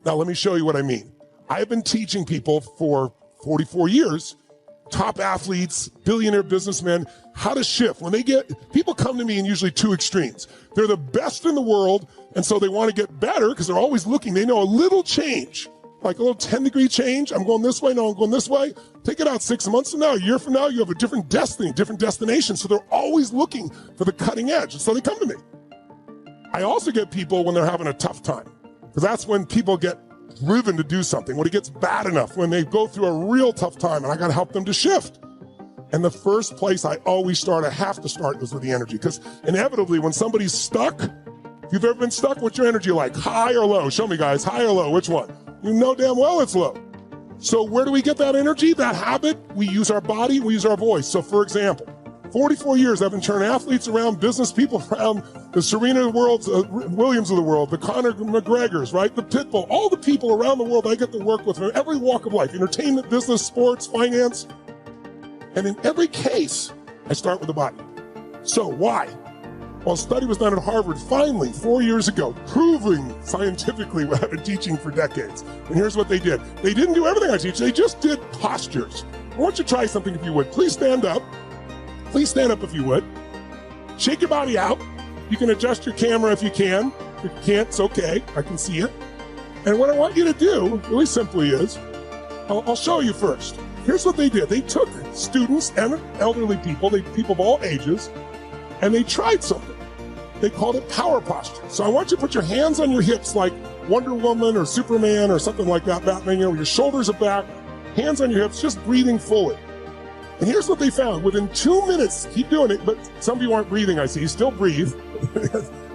Now, let me show you what I mean. I've been teaching people for 44 years, top athletes, billionaire businessmen, how to shift. When people come to me in usually two extremes. They're the best in the world, and so they want to get better because they're always looking. They know a little change, like a little 10-degree change. I'm going this way, no, I'm going this way. Take it out 6 months from now, a year from now, you have a different destiny, different destination. So they're always looking for the cutting edge, and so they come to me. I also get people when they're having a tough time, because that's when people get driven to do something, when it gets bad enough, when they go through a real tough time, and I got to help them to shift. And the first place I always start, I have to start, is with the energy, because inevitably when somebody's stuck, if you've ever been stuck, what's your energy like? High or low? Show me, guys. High or low? Which one? You know damn well it's low. So where do we get that energy, that habit? We use our body, we use our voice. So for example, 44 years I've been turning athletes around, business people around, the Serena of the world, Williams of the world, the Conor McGregors, right? The Pitbull, all the people around the world I get to work with from every walk of life, entertainment, business, sports, finance. And in every case, I start with the body. So why? Well, a study was done at Harvard finally 4 years ago, proving scientifically what I've been teaching for decades. And here's what they did. They didn't do everything I teach. They just did postures. I want you to try something if you would. Please stand up. Please stand up if you would. Shake your body out. You can adjust your camera if you can. If you can't, it's okay. I can see it. And what I want you to do, really simply, is I'll show you first. Here's what they did. They took students and elderly people, people of all ages, and they tried something. They called it power posture. So I want you to put your hands on your hips like Wonder Woman or Superman or something like that, Batman, your shoulders are back, hands on your hips, just breathing fully. And here's what they found. Within 2 minutes, keep doing it, but some of you aren't breathing, I see. You still breathe.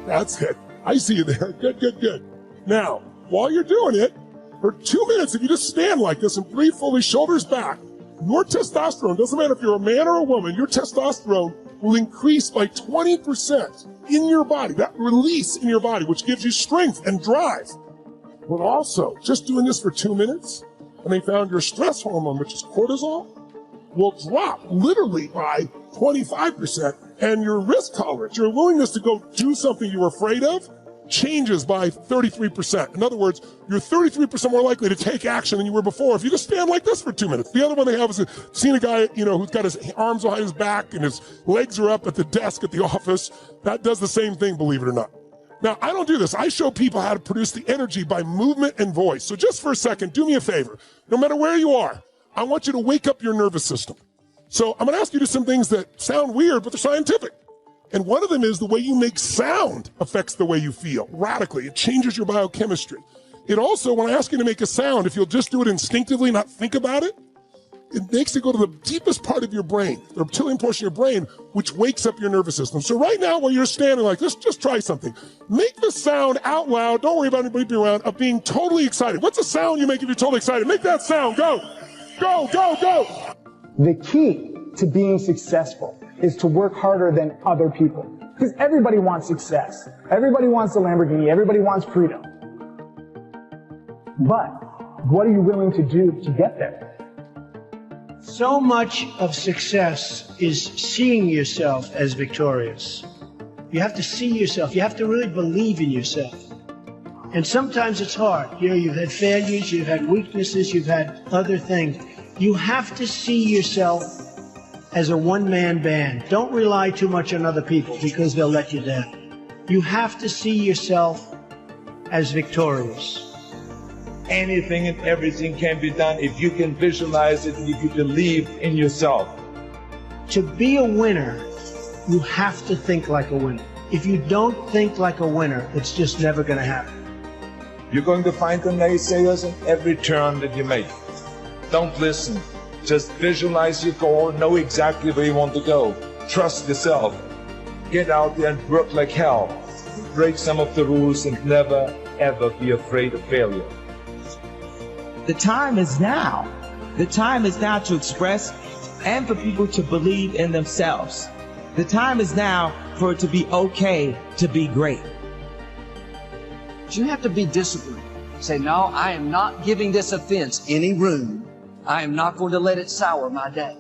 That's it. I see you there. Good, good, good. Now, while you're doing it, for 2 minutes, if you just stand like this and breathe fully, shoulders back, your testosterone, doesn't matter if you're a man or a woman, your testosterone will increase by 20% in your body, that release in your body, which gives you strength and drive. But also, just doing this for 2 minutes, and they found your stress hormone, which is cortisol, will drop literally by 25%, and your risk tolerance, your willingness to go do something you were afraid of, changes by 33%. In other words, you're 33% more likely to take action than you were before if you just stand like this for 2 minutes. The other one they have is seen a guy, who's got his arms behind his back and his legs are up at the desk at the office. That does the same thing, believe it or not. Now, I don't do this. I show people how to produce the energy by movement and voice. So just for a second, do me a favor. No matter where you are, I want you to wake up your nervous system. So I'm going to ask you to do some things that sound weird, but they're scientific. And one of them is the way you make sound affects the way you feel radically. It changes your biochemistry. It also, when I ask you to make a sound, if you'll just do it instinctively, not think about it, it makes it go to the deepest part of your brain, the reptilian portion of your brain, which wakes up your nervous system. So right now, while you're standing like this, just try something. Make the sound out loud. Don't worry about anybody being around, of being totally excited. What's the sound you make if you're totally excited? Make that sound. Go. Go, go, go. The key to being successful is to work harder than other people. Because everybody wants success. Everybody wants a Lamborghini. Everybody wants freedom. But what are you willing to do to get there? So much of success is seeing yourself as victorious. You have to see yourself. You have to really believe in yourself. And sometimes it's hard. You've had failures, you've had weaknesses, you've had other things. You have to see yourself as a one-man band. Don't rely too much on other people because they'll let you down. You have to see yourself as victorious. Anything and everything can be done if you can visualize it and if you believe in yourself. To be a winner, you have to think like a winner. If you don't think like a winner, it's just never going to happen. You're going to find the naysayers in every turn that you make. Don't listen. Just visualize your goal, know exactly where you want to go. Trust yourself. Get out there and work like hell. Break some of the rules and never, ever be afraid of failure. The time is now. The time is now to express and for people to believe in themselves. The time is now for it to be okay to be great. You have to be disciplined. Say, no, I am not giving this offense any room. I am not going to let it sour my day.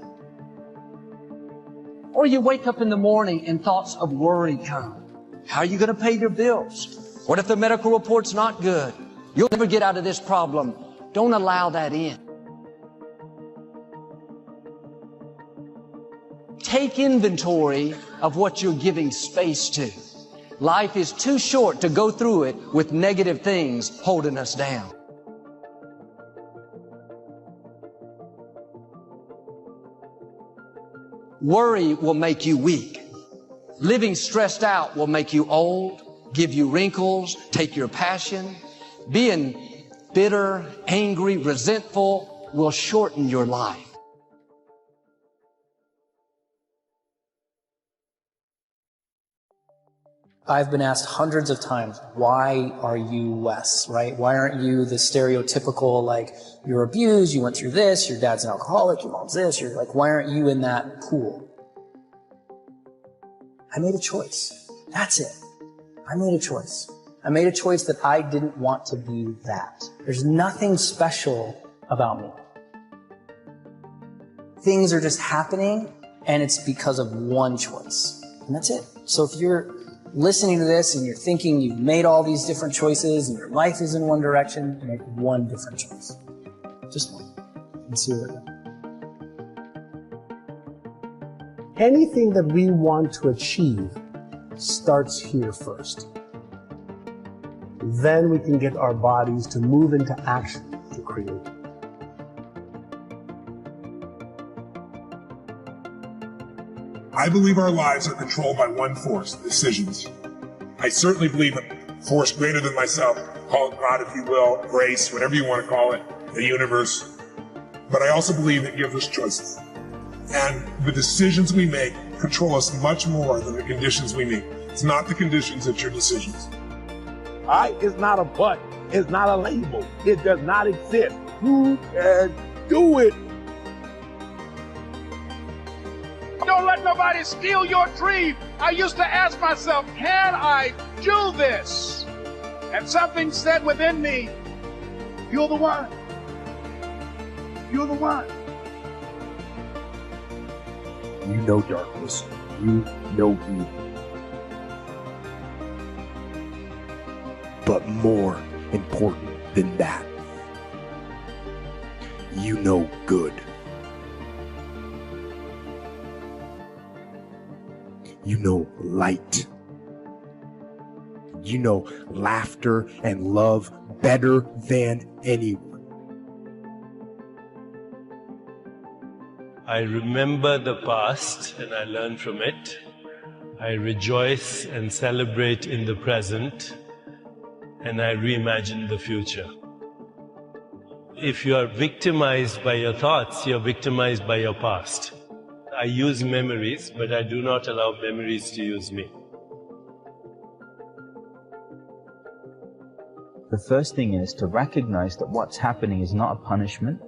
Or you wake up in the morning and thoughts of worry come. How are you going to pay your bills? What if the medical report's not good? You'll never get out of this problem. Don't allow that in. Take inventory of what you're giving space to. Life is too short to go through it with negative things holding us down. Worry will make you weak. Living stressed out will make you old, give you wrinkles, take your passion. Being bitter, angry, resentful will shorten your life. I've been asked hundreds of times, why are you Wes, right? Why aren't you the stereotypical, like, you're abused, you went through this, your dad's an alcoholic, your mom's this, you're like, why aren't you in that pool? I made a choice. That's it. I made a choice. I made a choice that I didn't want to be that. There's nothing special about me. Things are just happening, and it's because of one choice. And that's it. So if you're listening to this and you're thinking you've made all these different choices and your life is in one direction, make one different choice. Just one. And see where it goes. Anything that we want to achieve starts here first. Then we can get our bodies to move into action to create. I believe our lives are controlled by one force, decisions. I certainly believe a force greater than myself, call it God if you will, grace, whatever you want to call it, the universe. But I also believe it gives us choices. And the decisions we make control us much more than the conditions we meet. It's not the conditions, it's your decisions. It's not a but. It's not a label. It does not exist. You can do it. Don't let nobody steal your dream. I used to ask myself, can I do this? And something said within me, you're the one. You're the one. You know darkness. You know evil. But more important than that, you know good. You know light. You know laughter and love better than anyone. I remember the past and I learn from it. I rejoice and celebrate in the present, and I reimagine the future. If you are victimized by your thoughts, you're victimized by your past. I use memories, but I do not allow memories to use me. The first thing is to recognize that what's happening is not a punishment,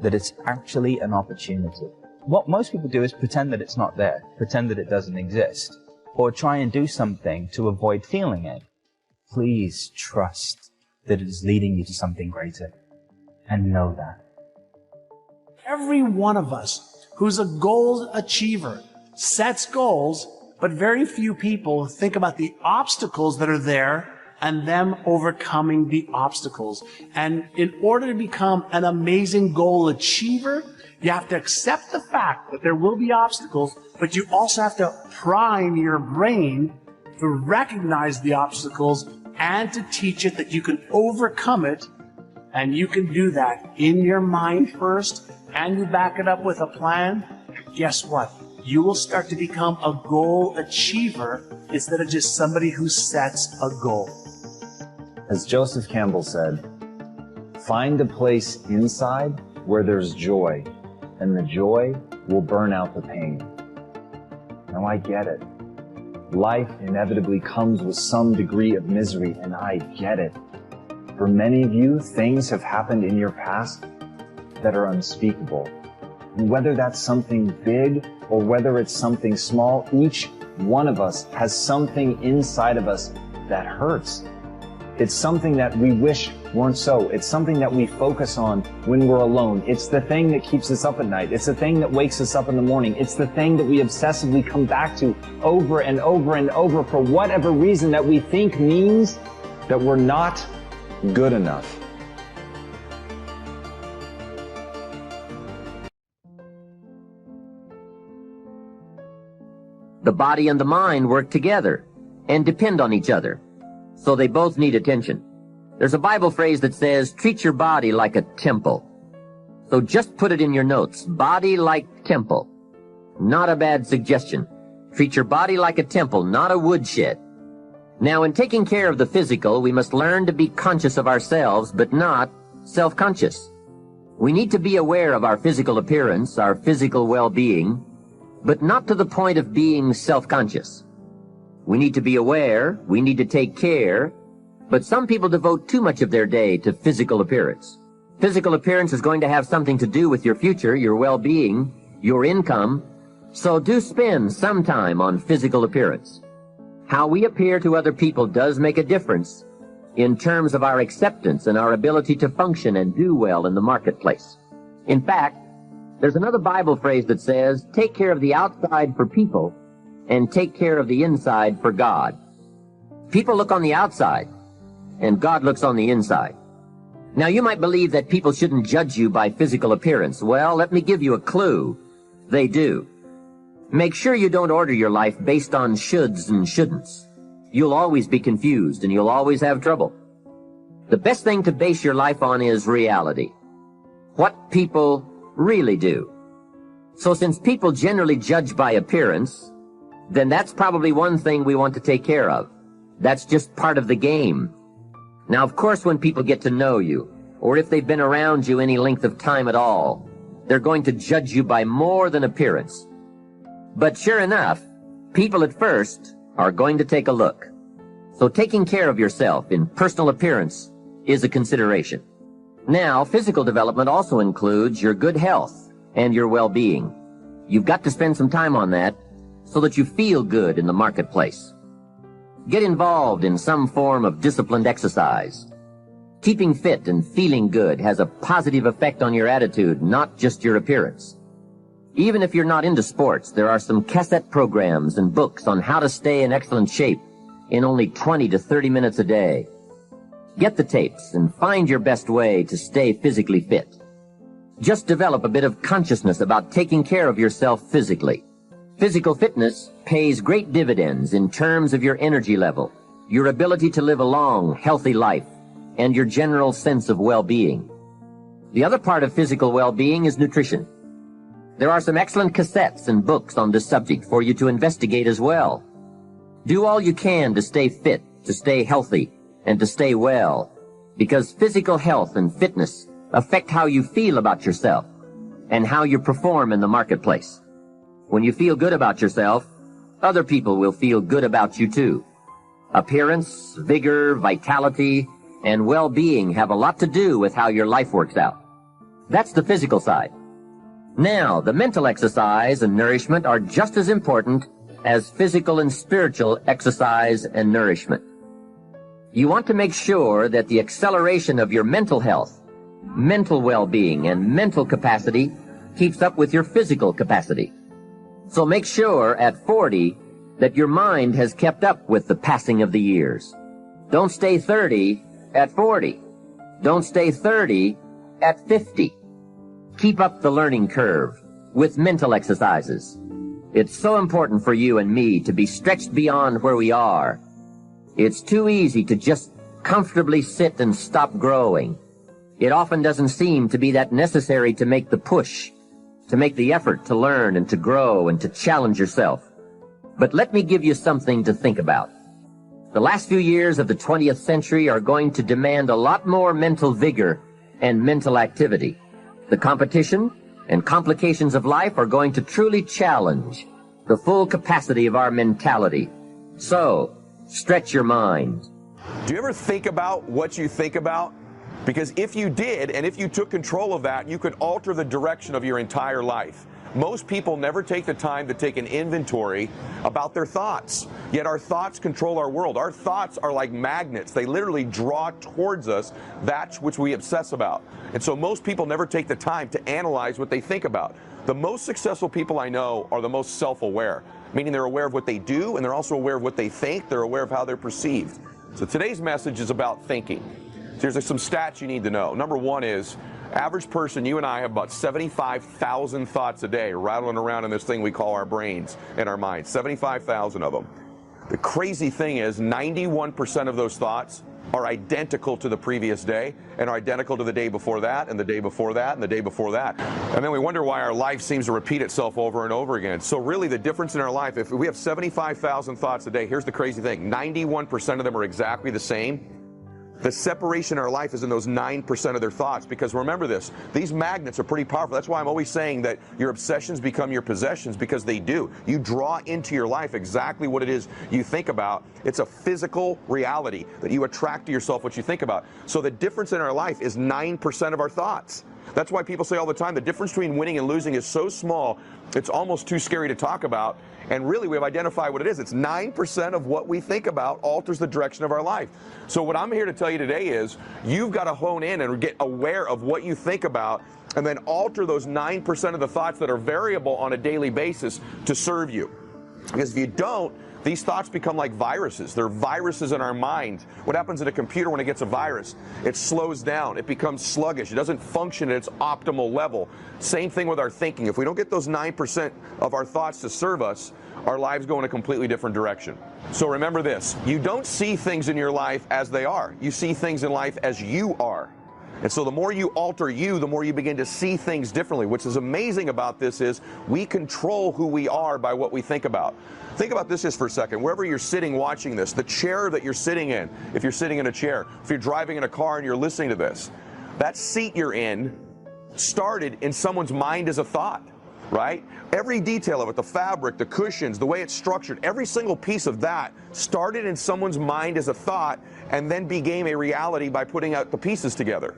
that it's actually an opportunity. What most people do is pretend that it's not there, pretend that it doesn't exist, or try and do something to avoid feeling it. Please trust that it is leading you to something greater, and know that. Every one of us who's a goal achiever sets goals, but very few people think about the obstacles that are there and them overcoming the obstacles. And in order to become an amazing goal achiever, you have to accept the fact that there will be obstacles, but you also have to prime your brain to recognize the obstacles and to teach it that you can overcome it. And you can do that in your mind first, and you back it up with a plan. Guess what? You will start to become a goal achiever instead of just somebody who sets a goal. As Joseph Campbell said, find a place inside where there's joy, and the joy will burn out the pain. Now I get it. Life inevitably comes with some degree of misery, and I get it. For many of you, things have happened in your past that are unspeakable. And whether that's something big or whether it's something small, each one of us has something inside of us that hurts. It's something that we wish weren't so. It's something that we focus on when we're alone. It's the thing that keeps us up at night. It's the thing that wakes us up in the morning. It's the thing that we obsessively come back to over and over and over for whatever reason that we think means that we're not good enough. The body and the mind work together and depend on each other, so they both need attention. There's a Bible phrase that says, treat your body like a temple. So just put it in your notes, body like temple. Not a bad suggestion. Treat your body like a temple, not a woodshed. Now, in taking care of the physical, we must learn to be conscious of ourselves, but not self-conscious. We need to be aware of our physical appearance, our physical well-being, but not to the point of being self-conscious. We need to be aware, we need to take care, but some people devote too much of their day to physical appearance. Physical appearance is going to have something to do with your future, your well-being, your income, so do spend some time on physical appearance. How we appear to other people does make a difference in terms of our acceptance and our ability to function and do well in the marketplace. In fact, there's another Bible phrase that says, take care of the outside for people and take care of the inside for God. People look on the outside and God looks on the inside. Now, you might believe that people shouldn't judge you by physical appearance. Well, let me give you a clue. They do. Make sure you don't order your life based on shoulds and shouldn'ts. You'll always be confused and you'll always have trouble. The best thing to base your life on is reality. What people really do. So since people generally judge by appearance, then that's probably one thing we want to take care of. That's just part of the game. Now, of course, when people get to know you, or if they've been around you any length of time at all, they're going to judge you by more than appearance. But sure enough, people at first are going to take a look. So taking care of yourself in personal appearance is a consideration. Now, physical development also includes your good health and your well-being. You've got to spend some time on that so that you feel good in the marketplace. Get involved in some form of disciplined exercise. Keeping fit and feeling good has a positive effect on your attitude, not just your appearance. Even if you're not into sports, there are some cassette programs and books on how to stay in excellent shape in only 20 to 30 minutes a day. Get the tapes and find your best way to stay physically fit. Just develop a bit of consciousness about taking care of yourself physically. Physical fitness pays great dividends in terms of your energy level, your ability to live a long, healthy life, and your general sense of well-being. The other part of physical well-being is nutrition. There are some excellent cassettes and books on this subject for you to investigate as well. Do all you can to stay fit, to stay healthy, and to stay well, because physical health and fitness affect how you feel about yourself and how you perform in the marketplace. When you feel good about yourself, other people will feel good about you too. Appearance, vigor, vitality, and well-being have a lot to do with how your life works out. That's the physical side. Now, the mental exercise and nourishment are just as important as physical and spiritual exercise and nourishment. You want to make sure that the acceleration of your mental health, mental well-being, and mental capacity keeps up with your physical capacity. So make sure at 40 that your mind has kept up with the passing of the years. Don't stay 30 at 40. Don't stay 30 at 50. Keep up the learning curve with mental exercises. It's so important for you and me to be stretched beyond where we are. It's too easy to just comfortably sit and stop growing. It often doesn't seem to be that necessary to make the push, to make the effort to learn and to grow and to challenge yourself. But let me give you something to think about. The last few years of the 20th century are going to demand a lot more mental vigor and mental activity. The competition and complications of life are going to truly challenge the full capacity of our mentality. So, stretch your mind. Do you ever think about what you think about? Because if you did, and if you took control of that, you could alter the direction of your entire life. Most people never take the time to take an inventory about their thoughts. Yet our thoughts control our world. Our thoughts are like magnets. They literally draw towards us that which we obsess about. And so most people never take the time to analyze what they think about. The most successful people I know are the most self-aware, meaning they're aware of what they do and they're also aware of what they think. They're aware of how they're perceived. So today's message is about thinking. There's some stats you need to know. Number one is, average person, you and I, have about 75,000 thoughts a day rattling around in this thing we call our brains and our minds. 75,000 of them. The crazy thing is 91% of those thoughts are identical to the previous day and are identical to the day before that and the day before that and the day before that. And then we wonder why our life seems to repeat itself over and over again. So really the difference in our life, if we have 75,000 thoughts a day, here's the crazy thing, 91% of them are exactly the same. The separation in our life is in those 9% of their thoughts, because remember this, these magnets are pretty powerful. That's why I'm always saying that your obsessions become your possessions, because they do. You draw into your life exactly what it is you think about. It's a physical reality that you attract to yourself what you think about. So the difference in our life is 9% of our thoughts. That's why people say all the time the difference between winning and losing is so small, it's almost too scary to talk about. And really, we've identified what it is. It's 9% of what we think about alters the direction of our life. So what I'm here to tell you today is you've got to hone in and get aware of what you think about and then alter those 9% of the thoughts that are variable on a daily basis to serve you. Because if you don't, these thoughts become like viruses. They're viruses in our mind. What happens in a computer when it gets a virus? It slows down. It becomes sluggish. It doesn't function at its optimal level. Same thing with our thinking. If we don't get those 9% of our thoughts to serve us, our lives go in a completely different direction. So remember this, you don't see things in your life as they are. You see things in life as you are. And so the more you alter you, the more you begin to see things differently. What's is amazing about this is we control who we are by what we think about. Think about this just for a second. Wherever you're sitting watching this, the chair that you're sitting in, if you're sitting in a chair, if you're driving in a car and you're listening to this, that seat you're in started in someone's mind as a thought, right? Every detail of it, the fabric, the cushions, the way it's structured, every single piece of that started in someone's mind as a thought and then became a reality by putting out the pieces together.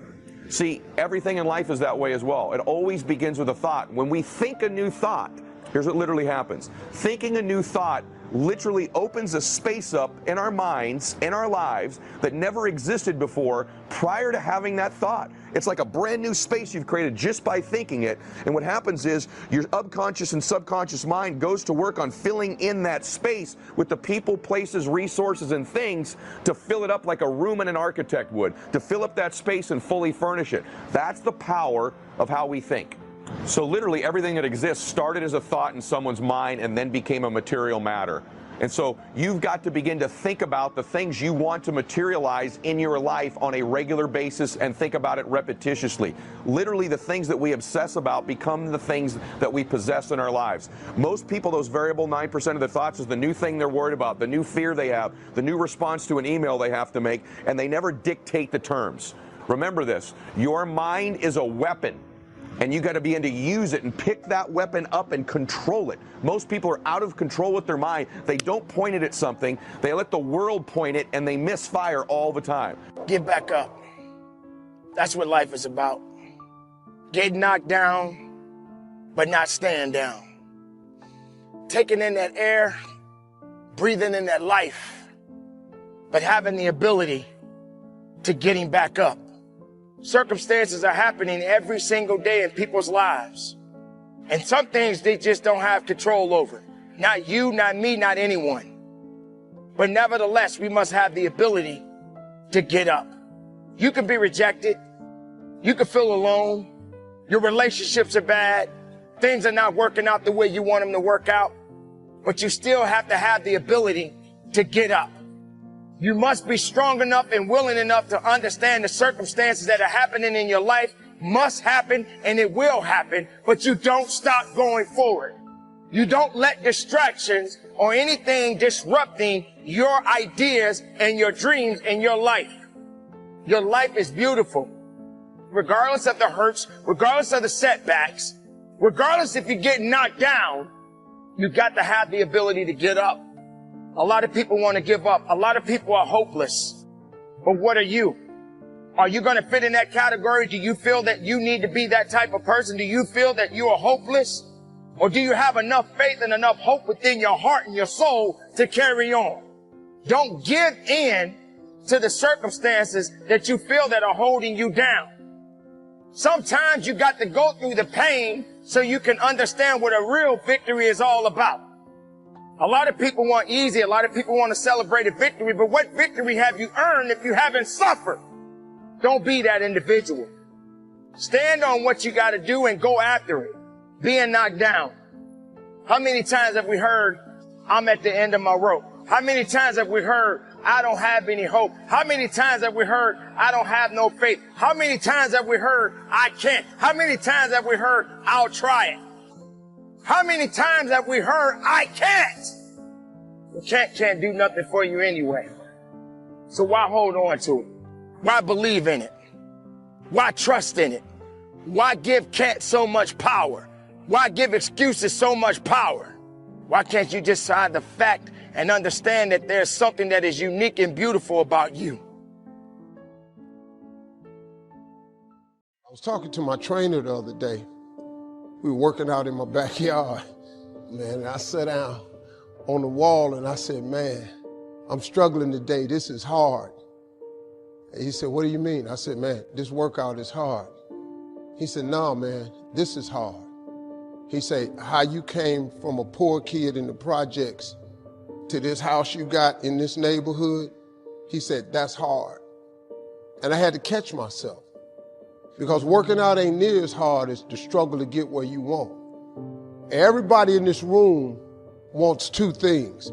See, everything in life is that way as well. It always begins with a thought. When we think a new thought, here's what literally happens. Thinking a new thought literally opens a space up in our minds, in our lives, that never existed before prior to having that thought. It's like a brand new space you've created just by thinking it. And what happens is your unconscious and subconscious mind goes to work on filling in that space with the people, places, resources, and things to fill it up like a room and an architect would, to fill up that space and fully furnish it. That's the power of how we think. So literally everything that exists started as a thought in someone's mind and then became a material matter. And so you've got to begin to think about the things you want to materialize in your life on a regular basis and think about it repetitiously. Literally the things that we obsess about become the things that we possess in our lives. Most people, those variable 9% of their thoughts is the new thing they're worried about, the new fear they have, the new response to an email they have to make, and they never dictate the terms. Remember this, your mind is a weapon. And you got to begin to use it and pick that weapon up and control it. Most people are out of control with their mind. They don't point it at something. They let the world point it and they misfire all the time. Get back up. That's what life is about. Getting knocked down, but not staying down. Taking in that air, breathing in that life, but having the ability to getting back up. Circumstances are happening every single day in people's lives. And some things they just don't have control over. Not you, not me, not anyone. But nevertheless, we must have the ability to get up. You can be rejected. You can feel alone. Your relationships are bad. Things are not working out the way you want them to work out. But you still have to have the ability to get up. You must be strong enough and willing enough to understand the circumstances that are happening in your life must happen and it will happen, but you don't stop going forward. You don't let distractions or anything disrupting your ideas and your dreams and your life. Your life is beautiful. Regardless of the hurts, regardless of the setbacks, regardless if you're getting knocked down, you got to have the ability to get up. A lot of people want to give up. A lot of people are hopeless. But what are you? Are you going to fit in that category? Do you feel that you need to be that type of person? Do you feel that you are hopeless? Or do you have enough faith and enough hope within your heart and your soul to carry on? Don't give in to the circumstances that you feel that are holding you down. Sometimes you got to go through the pain so you can understand what a real victory is all about. A lot of people want easy. A lot of people want to celebrate a victory. But what victory have you earned if you haven't suffered? Don't be that individual. Stand on what you got to do and go after it. Being knocked down. How many times have we heard, I'm at the end of my rope? How many times have we heard, I don't have any hope? How many times have we heard, I don't have no faith? How many times have we heard, I can't? How many times have we heard, I'll try it? How many times have we heard, I can't? You can't do nothing for you anyway. So why hold on to it? Why believe in it? Why trust in it? Why give can't so much power? Why give excuses so much power? Why can't you just side the fact and understand that there's something that is unique and beautiful about you? I was talking to my trainer the other day. We were working out in my backyard, man, and I sat down on the wall and I said, man, I'm struggling today. This is hard. And he said, what do you mean? I said, man, this workout is hard. He said, no, man, this is hard. He said, how you came from a poor kid in the projects to this house you got in this neighborhood, he said, that's hard. And I had to catch myself because working out ain't near as hard as the struggle to get where you want. Everybody in this room wants two things.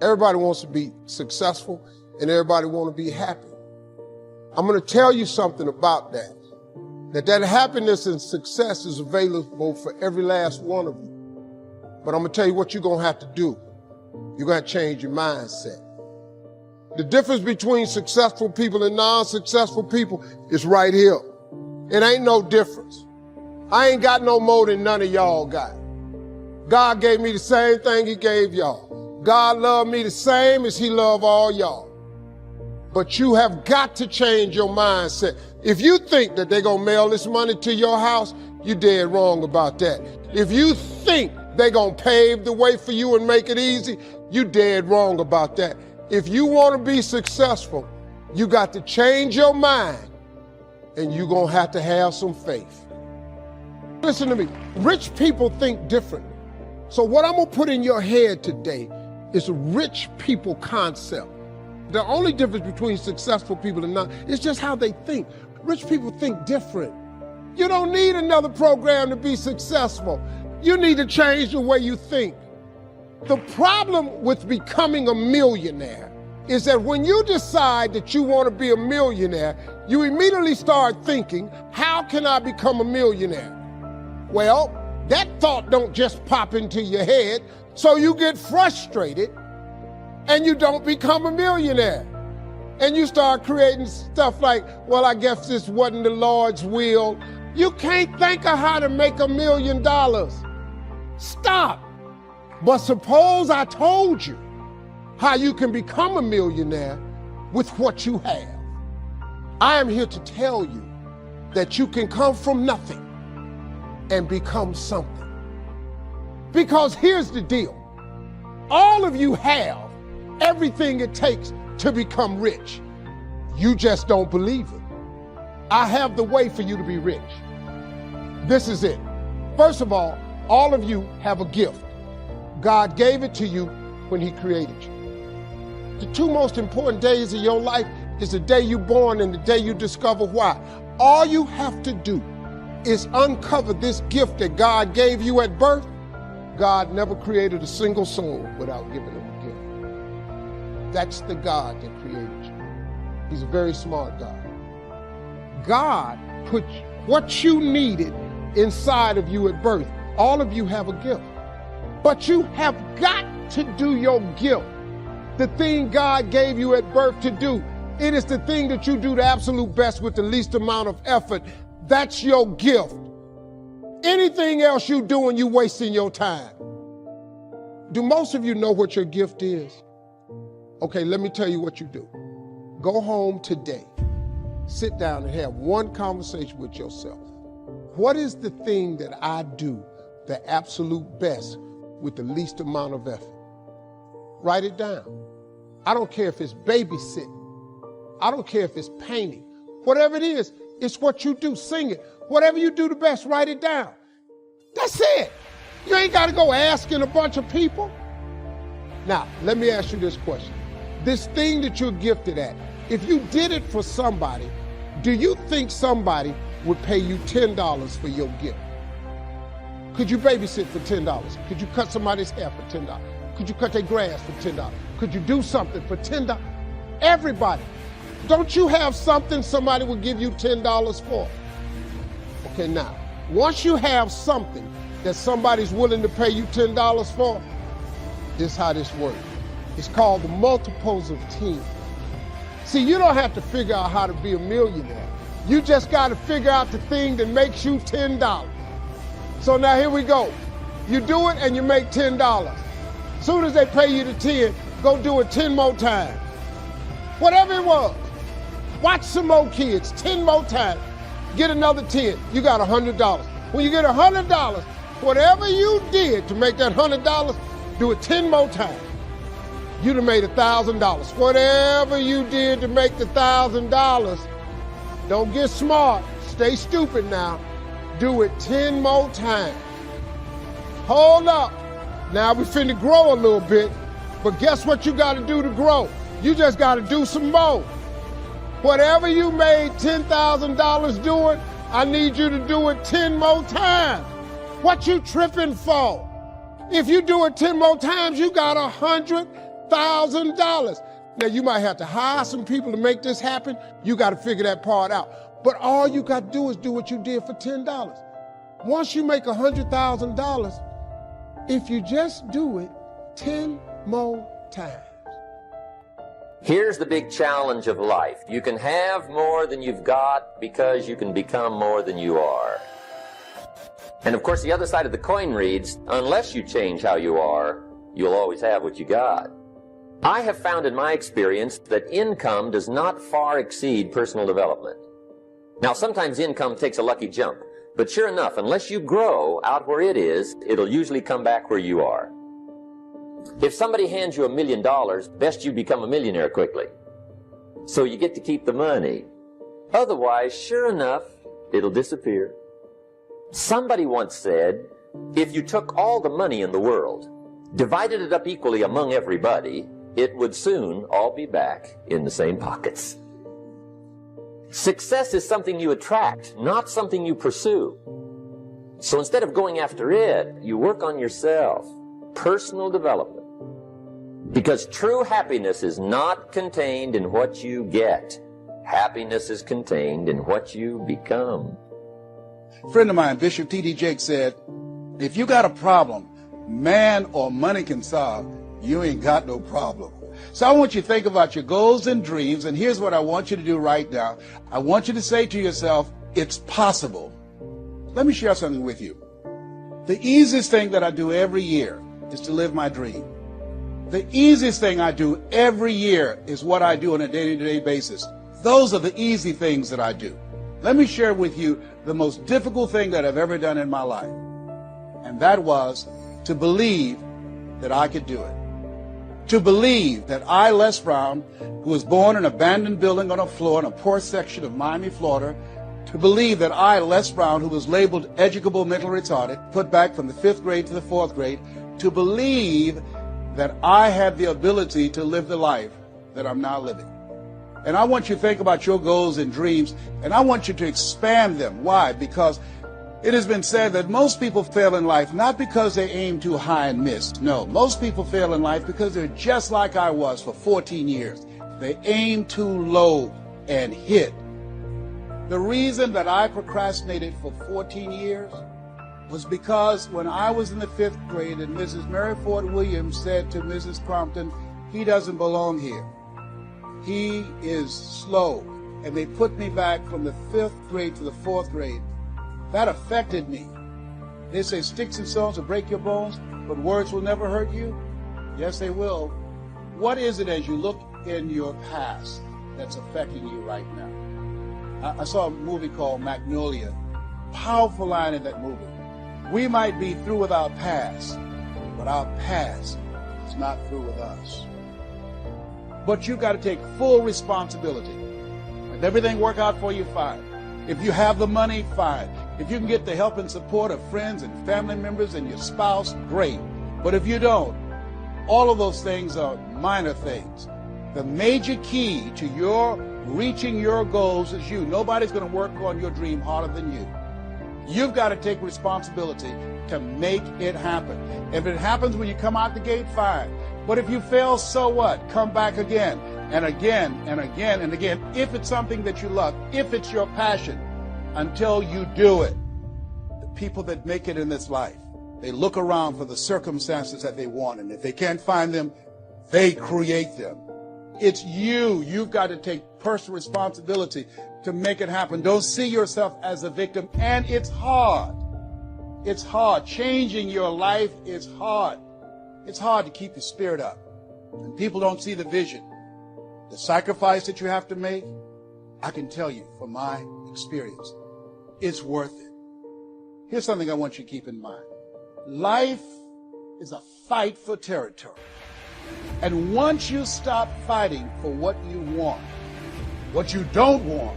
Everybody wants to be successful and everybody wants to be happy. I'm going to tell you something about that. That happiness and success is available for every last one of you. But I'm going to tell you what you're going to have to do. You're going to change your mindset. The difference between successful people and non-successful people is right here. It ain't no difference. I ain't got no more than none of y'all got. God gave me the same thing he gave y'all. God loved me the same as he loved all y'all. But you have got to change your mindset. If you think that they're going to mail this money to your house, you're dead wrong about that. If you think they're going to pave the way for you and make it easy, you're dead wrong about that. If you want to be successful, you got to change your mind and you're going to have some faith. Listen to me. Rich people think differently. So what I'm going to put in your head today is a rich people concept. The only difference between successful people and not is just how they think. Rich people think different. You don't need another program to be successful. You need to change the way you think. The problem with becoming a millionaire is that when you decide that you want to be a millionaire, you immediately start thinking, how can I become a millionaire? Well, that thought don't just pop into your head, so you get frustrated and you don't become a millionaire. And you start creating stuff like, well, I guess this wasn't the Lord's will. You can't think of how to make $1 million. Stop. But suppose I told you how you can become a millionaire with what you have. I am here to tell you that you can come from nothing and become something. Because here's the deal. All of you have everything it takes to become rich. You just don't believe it. I have the way for you to be rich. This is it. First of all of you have a gift. God gave it to you when he created you. The two most important days of your life is the day you're born and the day you discover why. All you have to do is uncover this gift that God gave you at birth. God never created a single soul without giving them a gift. That's the God that created you. He's a very smart God. God put what you needed inside of you at birth. All of you have a gift. But you have got to do your gift. The thing God gave you at birth to do. It is the thing that you do the absolute best with the least amount of effort. That's your gift. Anything else you doing, you wasting your time. Do most of you know what your gift is? Okay, let me tell you what you do. Go home today. Sit down and have one conversation with yourself. What is the thing that I do the absolute best with the least amount of effort? Write it down. I don't care if it's babysitting. I don't care if it's painting. Whatever it is, it's what you do. Sing it. Whatever you do the best, write it down. That's it. You ain't got to go asking a bunch of people. Now, let me ask you this question. This thing that you're gifted at, if you did it for somebody, Do you think somebody would pay you $10 for your gift? Could you babysit for $10? Could you cut somebody's hair for $10? Could you cut their grass for $10? Could you do something for $10? Everybody. Don't you have something somebody will give you $10 for? Okay, now, once you have something that somebody's willing to pay you $10 for, this is how this works. It's called the multiples of 10. See, you don't have to figure out how to be a millionaire. You just got to figure out the thing that makes you $10. So now here we go. You do it and you make $10. Soon as they pay you the 10, go do it 10 more times. Whatever it was. Watch some more kids 10 more times. Get another 10. You got $100. When you get $100, whatever you did to make that $100, do it 10 more times. You'd have made $1,000. Whatever you did to make the $1,000, don't get smart. Stay stupid now. Do it 10 more times. Hold up. Now we finna grow a little bit, but guess what you gotta do to grow? You just gotta do some more. Whatever you made $10,000 doing, I need you to do it 10 more times. What you tripping for? If you do it 10 more times, you got $100,000. Now you might have to hire some people to make this happen. You gotta figure that part out. But all you got to do is do what you did for $10. Once you make $100,000, if you just do it 10 more times. Here's the big challenge of life. You can have more than you've got because you can become more than you are. And of course, the other side of the coin reads, unless you change how you are, you'll always have what you got. I have found in my experience that income does not far exceed personal development. Now, sometimes income takes a lucky jump, but sure enough, unless you grow out where it is, it'll usually come back where you are. If somebody hands you $1 million, best you become a millionaire quickly. So you get to keep the money. Otherwise, sure enough, it'll disappear. Somebody once said, if you took all the money in the world, divided it up equally among everybody, it would soon all be back in the same pockets. Success is something you attract, not something you pursue. So instead of going after it, you work on yourself. Personal development. Because true happiness is not contained in what you get. Happiness is contained in what you become. A friend of mine, Bishop T.D. Jakes, said, if you got a problem man or money can solve, you ain't got no problem. So I want you to think about your goals and dreams, and here's what I want you to do right now. I want you to say to yourself, it's possible. Let me share something with you. The easiest thing that I do every year is to live my dream. The easiest thing I do every year is what I do on a day-to-day basis. Those are the easy things that I do. Let me share with you the most difficult thing that I've ever done in my life. And that was to believe that I could do it. To believe that I, Les Brown, who was born in an abandoned building on a floor in a poor section of Miami, Florida, to believe that I, Les Brown, who was labeled educable mental retarded, put back from the 5th grade to the 4th grade, to believe that I had the ability to live the life that I'm now living. And I want you to think about your goals and dreams, and I want you to expand them. Why? Because it has been said that most people fail in life not because they aim too high and miss. No, most people fail in life because they're just like I was for 14 years. They aim too low and hit. The reason that I procrastinated for 14 years was because when I was in the 5th grade and Mrs. Mary Ford Williams said to Mrs. Crompton, he doesn't belong here. He is slow. And they put me back from the 5th grade to the 4th grade. That affected me. They say sticks and stones will break your bones, but words will never hurt you. Yes, they will. What is it as you look in your past that's affecting you right now? I saw a movie called Magnolia. Powerful line in that movie. We might be through with our past, but our past is not through with us. But you've got to take full responsibility. If everything work out for you, fine. If you have the money, fine. If you can get the help and support of friends and family members and your spouse, great. But if you don't, all of those things are minor things. The major key to your reaching your goals is you. Nobody's going to work on your dream harder than you. You've got to take responsibility to make it happen. If it happens when you come out the gate, fine. But if you fail, so what? Come back again and again and again and again. If it's something that you love, if it's your passion, until you do it. The people that make it in this life, they look around for the circumstances that they want, and if they can't find them, they create them. It's you. You've got to take personal responsibility to make it happen. Don't see yourself as a victim. And it's hard. It's hard. Changing your life is hard. It's hard to keep your spirit up. And people don't see the vision. The sacrifice that you have to make, I can tell you from my experience, it's worth it. Here's something I want you to keep in mind. Life is a fight for territory. And once you stop fighting for what you want, what you don't want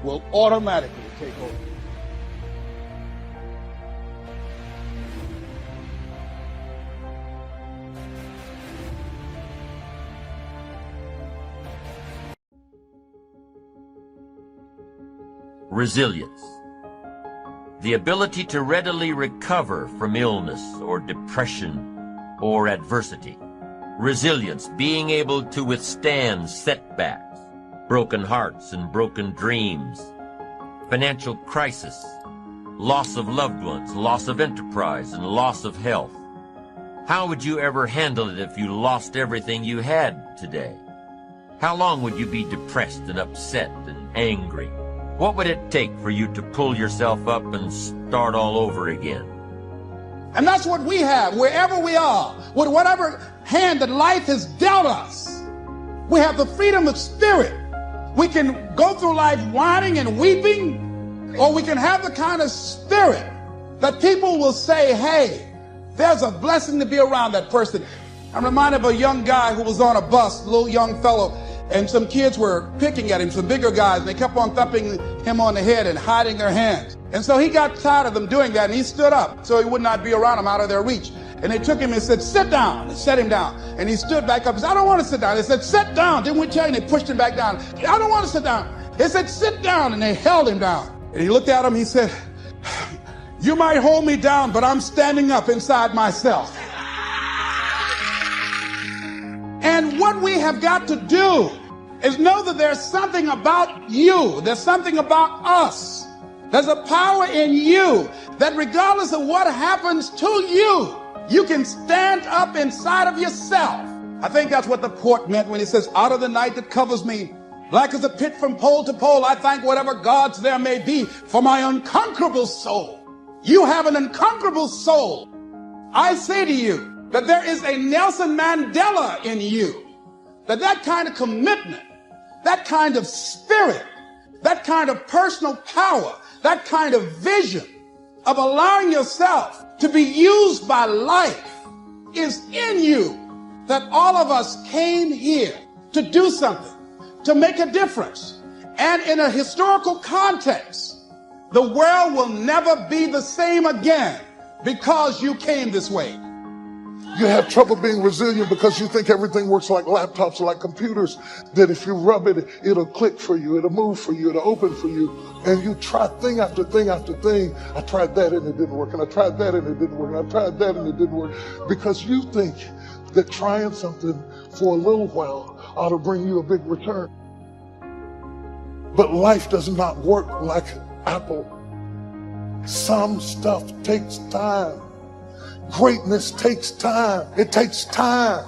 will automatically take over. Resilience. The ability to readily recover from illness or depression or adversity. Resilience, being able to withstand setbacks, broken hearts and broken dreams, financial crisis, loss of loved ones, loss of enterprise, and loss of health. How would you ever handle it if you lost everything you had today? How long would you be depressed and upset and angry? What would it take for you to pull yourself up and start all over again? And that's what we have, wherever we are, with whatever hand that life has dealt us. We have the freedom of spirit. We can go through life whining and weeping, or we can have the kind of spirit that people will say, hey, there's a blessing to be around that person. I'm reminded of a young guy who was on a bus, a little young fellow, and some kids were picking at him, some bigger guys, and they kept on thumping him on the head and hiding their hands. And so he got tired of them doing that, and he stood up so he would not be around them, out of their reach. And they took him and said, sit down, and set him down. And he stood back up and said, I don't want to sit down. They said, sit down. Didn't we tell you? And they pushed him back down. I don't want to sit down. They said, sit down, and they held him down. And he looked at him, he said, you might hold me down, but I'm standing up inside myself. And what we have got to do is know that there's something about you, there's something about us, there's a power in you that regardless of what happens to you, you can stand up inside of yourself. I think that's what the poet meant when he says, out of the night that covers me, black as a pit from pole to pole, I thank whatever gods there may be for my unconquerable soul. You have an unconquerable soul. I say to you that there is a Nelson Mandela in you, that kind of commitment, that kind of spirit, that kind of personal power, that kind of vision of allowing yourself to be used by life is in you, that all of us came here to do something, to make a difference. And in a historical context, the world will never be the same again because you came this way. You have trouble being resilient because you think everything works like laptops or like computers, that if you rub it, it'll click for you, it'll move for you, it'll open for you. And you try thing after thing after thing. I tried that and it didn't work, and I tried that and it didn't work, and I tried that and it didn't work. Because you think that trying something for a little while ought to bring you a big return. But life does not work like Apple. Some stuff takes time. Greatness takes time. It takes time.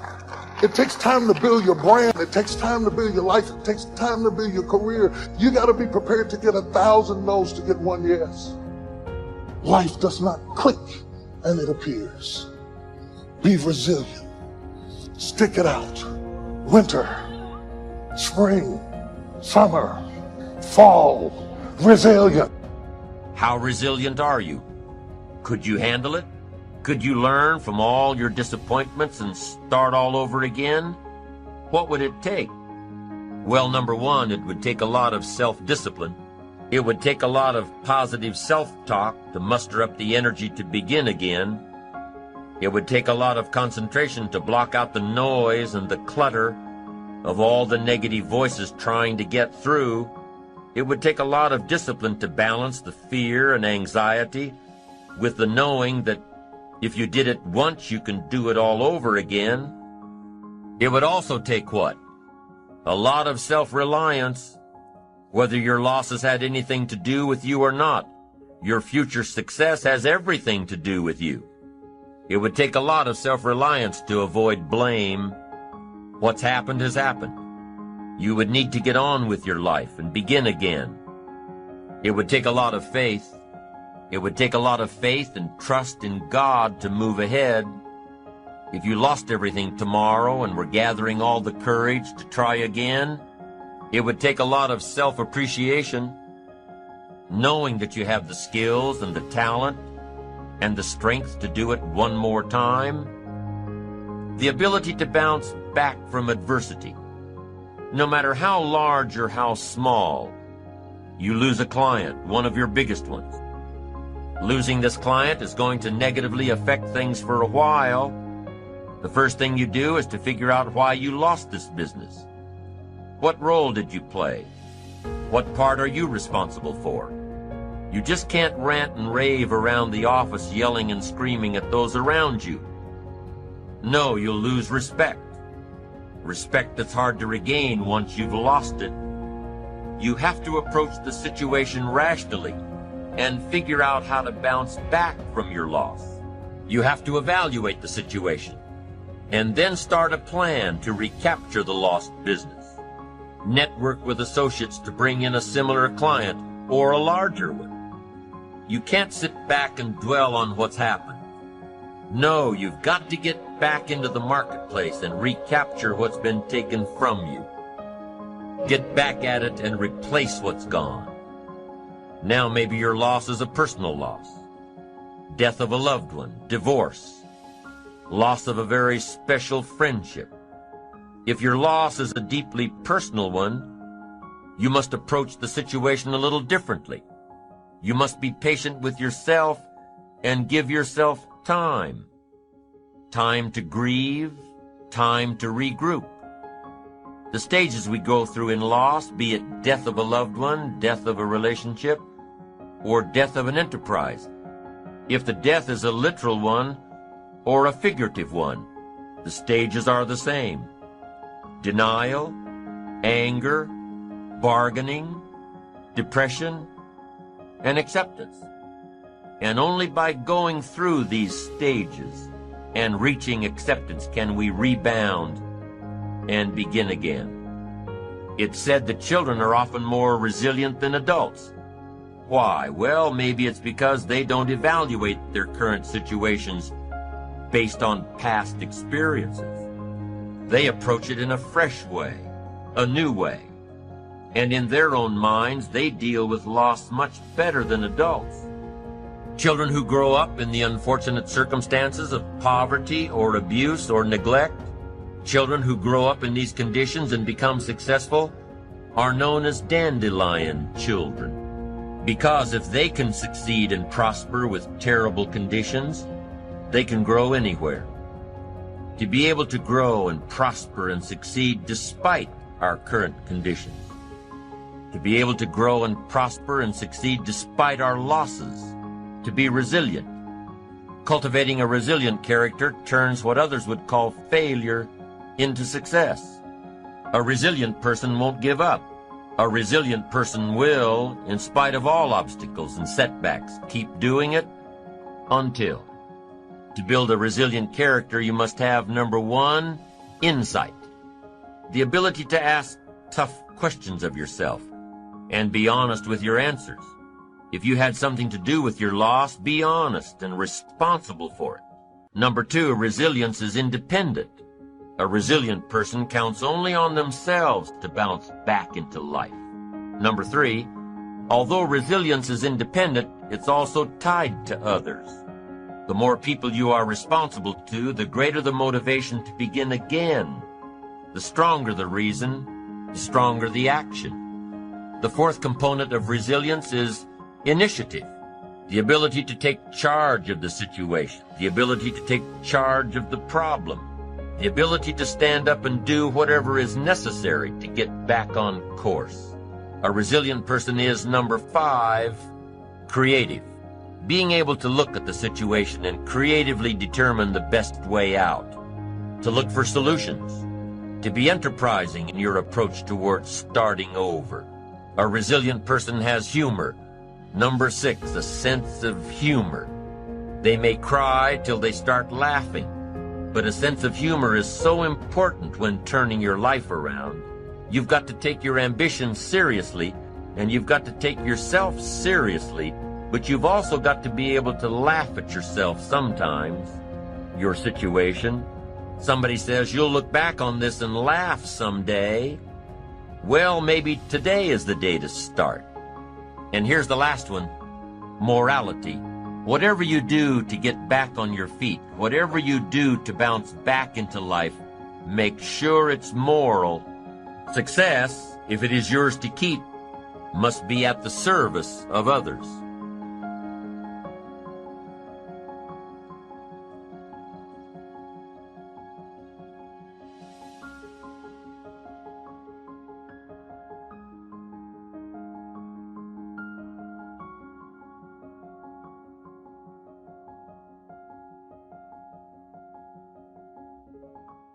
It takes time to build your brand. It takes time to build your life. It takes time to build your career. You got to be prepared to get 1,000 no's to get one yes. Life does not click and it appears. Be resilient. Stick it out. Winter, spring, summer, fall, resilient. How resilient are you? Could you handle it? Could you learn from all your disappointments and start all over again? What would it take? Well, number one, it would take a lot of self-discipline. It would take a lot of positive self-talk to muster up the energy to begin again. It would take a lot of concentration to block out the noise and the clutter. of all the negative voices trying to get through, it would take a lot of discipline to balance the fear and anxiety with the knowing that if you did it once, you can do it all over again. It would also take what? A lot of self-reliance. Whether your losses had anything to do with you or not, your future success has everything to do with you. It would take a lot of self-reliance to avoid blame. What's happened has happened. You would need to get on with your life and begin again. It would take a lot of faith. It would take a lot of faith and trust in God to move ahead. If you lost everything tomorrow and were gathering all the courage to try again, it would take a lot of self-appreciation, knowing that you have the skills and the talent and the strength to do it one more time. The ability to bounce back from adversity. No matter how large or how small, you lose a client, one of your biggest ones. Losing this client is going to negatively affect things for a while. The first thing you do is to figure out why you lost this business. What role did you play? What part are you responsible for? You just can't rant and rave around the office yelling and screaming at those around you. No, you'll lose respect. Respect that's hard to regain once you've lost it. You have to approach the situation rationally and figure out how to bounce back from your loss. You have to evaluate the situation and then start a plan to recapture the lost business. Network with associates to bring in a similar client or a larger one. You can't sit back and dwell on what's happened. No, you've got to get back into the marketplace and recapture what's been taken from you. Get back at it and replace what's gone. Now maybe your loss is a personal loss. Death of a loved one, divorce, loss of a very special friendship. If your loss is a deeply personal one, you must approach the situation a little differently. You must be patient with yourself and give yourself time. Time to grieve, time to regroup. The stages we go through in loss, be it death of a loved one, death of a relationship, or death of an enterprise. If the death is a literal one or a figurative one, the stages are the same. Denial, anger, bargaining, depression, and acceptance. And only by going through these stages and reaching acceptance can we rebound and begin again. It's said that children are often more resilient than adults. Why? Well, maybe it's because they don't evaluate their current situations based on past experiences. They approach it in a fresh way, a new way. And in their own minds, they deal with loss much better than adults. Children who grow up in the unfortunate circumstances of poverty or abuse or neglect, children who grow up in these conditions and become successful, are known as dandelion children. Because if they can succeed and prosper with terrible conditions, they can grow anywhere. To be able to grow and prosper and succeed despite our current conditions. To be able to grow and prosper and succeed despite our losses. To be resilient. Cultivating a resilient character turns what others would call failure into success. A resilient person won't give up. A resilient person will, in spite of all obstacles and setbacks, keep doing it until. To build a resilient character, you must have, number one, insight. The ability to ask tough questions of yourself and be honest with your answers. If you had something to do with your loss, be honest and responsible for it. Number two, resilience is independent. A resilient person counts only on themselves to bounce back into life. Number three, although resilience is independent, it's also tied to others. The more people you are responsible to, the greater the motivation to begin again. The stronger the reason, the stronger the action. The fourth component of resilience is initiative. The ability to take charge of the situation, the ability to take charge of the problem, the ability to stand up and do whatever is necessary to get back on course. A resilient person is, number 5, creative. Being able to look at the situation and creatively determine the best way out. To look for solutions. To be enterprising in your approach towards starting over. A resilient person has humor. Number 6, a sense of humor. They may cry till they start laughing, but a sense of humor is so important when turning your life around. You've got to take your ambition seriously, and you've got to take yourself seriously, but you've also got to be able to laugh at yourself sometimes. Your situation. Somebody says you'll look back on this and laugh someday. Well, maybe today is the day to start. And here's the last one, morality. Whatever you do to get back on your feet, whatever you do to bounce back into life, make sure it's moral. Success, if it is yours to keep, must be at the service of others.